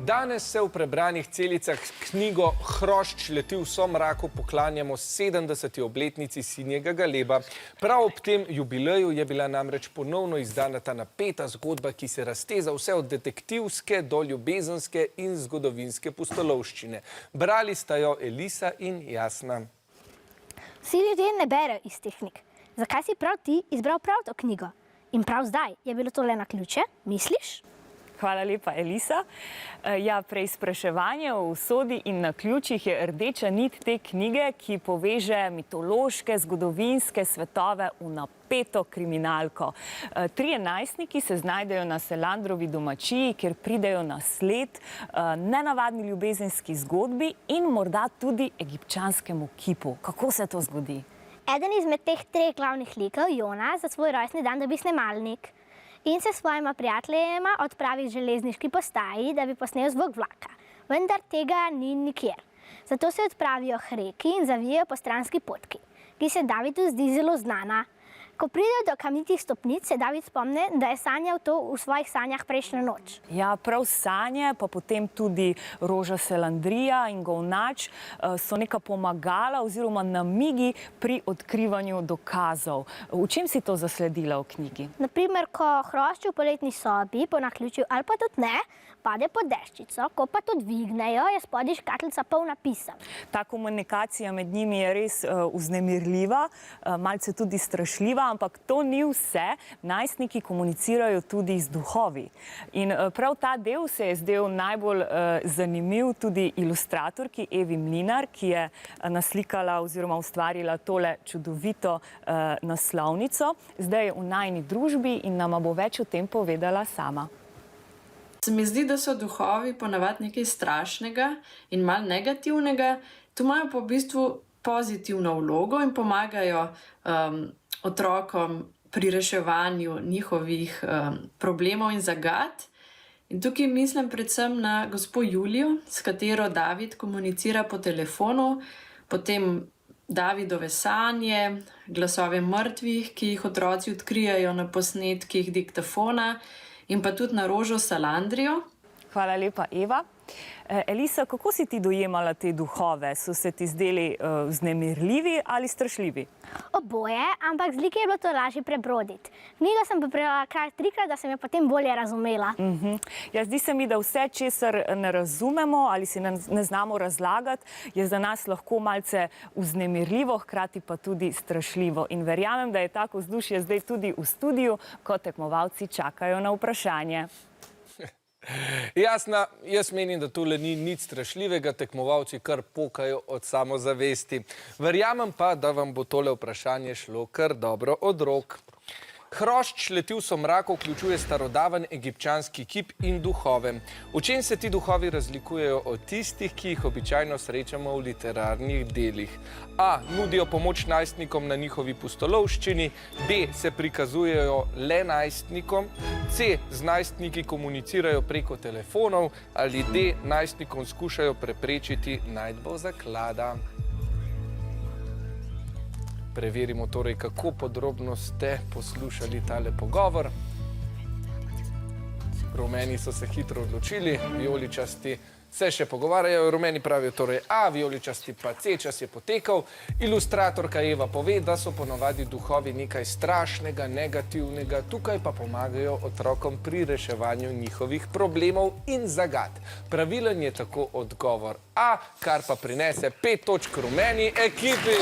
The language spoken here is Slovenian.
Danes se v prebranih celicah knjigo Hrošč leti v somraku poklanjamo 70. obletnici Sinjega galeba. Prav ob tem jubileju je bila namreč ponovno izdana ta napeta zgodba, ki se razteza vse od detektivske do ljubezenske in zgodovinske pustolovščine. Brali sta jo Elisa in Jasna. Vsi ljudje ne berejo iz teh knjig. Zakaj si prav ti izbral prav to knjigo? In prav zdaj, je bilo to le naključje, misliš? Hvala lepa, Elisa. Ja, preizpraševanje o usodi in naključjih je rdeča nit te knjige, ki poveže mitološke, zgodovinske svetove v napeto kriminalko. Trije najstniki se znajdejo na Selandrovi domačiji, kjer pridejo na sled nenavadni ljubezenski zgodbi in morda tudi egipčanskemu kipu. Kako se to zgodi? Eden izmed teh treh glavnih likov, Jona, za svoj rojstni dan dobi snemalnik in se s svojima prijateljema odpravi k železniški postaji, da bi posnel zvok vlaka. Vendar tega ni nikjer. Zato se odpravijo k reki in zavijejo po stranski potki, ki se Davidu zdi zelo znana. Ko pridejo do kamnitih stopnic, se David spomne, da je sanjal to v svojih sanjah prejšnjo noč. Ja, prav sanje, pa potem tudi roža Selandrija in govnač so neka pomagala oziroma namigi pri odkrivanju dokazov. V čem si to zasledila v knjigi? Naprimer, ko hrošč v poletni sobi po naključju ali pa tudi ne, pade pod deščico, ko pa to dvignejo, je spodaj škatlica polna pisem. Ta komunikacija med njimi je res vznemirljiva, malce tudi strašljiva, ampak to ni vse. Najstniki komunicirajo tudi z duhovi. In prav ta del se je zdel najbolj zanimiv tudi ilustratorki Evi Mlinar, ki je naslikala oziroma ustvarila tole čudovito naslovnico. Zdaj je v najini družbi in nama bo več o tem povedala sama. Se mi zdi, da so duhovi ponavadi nekaj strašnega in malo negativnega. Tu imajo pa v bistvu pozitivno vlogo in pomagajo otrokom pri reševanju njihovih problemov in zagad. In tukaj mislim predvsem na gospo Julijo, s katero David komunicira po telefonu, potem Davidove sanje, glasove mrtvih, ki jih otroci odkrijajo na posnetkih diktafona, in pa tudi na rožo Selandrijo. Hvala lepa, Eva. Elisa, kako si ti dojemala te duhove? So se ti zdeli vznemirljivi ali strašljivi? Oboje, ampak z liki je bilo to lažje prebroditi. Knjigo sem prebrala kar 3-krat, da sem jo potem bolje razumela. Ja, zdi se mi, da vse, česar ne razumemo ali si ne znamo razlagati, je za nas lahko malce vznemirljivo, hkrati pa tudi strašljivo. In verjamem, da je tako vzdušje zdaj tudi v studiu, ko tekmovalci čakajo na vprašanje. Jasna, jaz menim, da tole ni nič strašljivega, tekmovalci kar pokajo od samozavesti. Verjamem pa, da vam bo tole vprašanje šlo kar dobro od rok. Hrošč leti v somraku vključuje starodaven egipčanski kip in duhove. V čem se ti duhovi razlikujejo od tistih, ki jih običajno srečamo v literarnih delih? A. Nudijo pomoč najstnikom na njihovi pustolovščini. B. Se prikazujejo le najstnikom. C. Z najstniki komunicirajo preko telefonov. Ali D. Najstnikom skušajo preprečiti najdbo zaklada. Preverimo torej, kako podrobno ste poslušali tale pogovor. Rumeni so se hitro odločili, vijoličasti se še pogovarjajo. Rumeni pravijo torej A, vijoličasti pa C, čas je potekal. Ilustratorka Eva pove, da so ponovadi duhovi nekaj strašnega, negativnega, tukaj pa pomagajo otrokom pri reševanju njihovih problemov in zagad. Pravilen je tako odgovor A, kar pa prinese 5 točk rumeni ekipi.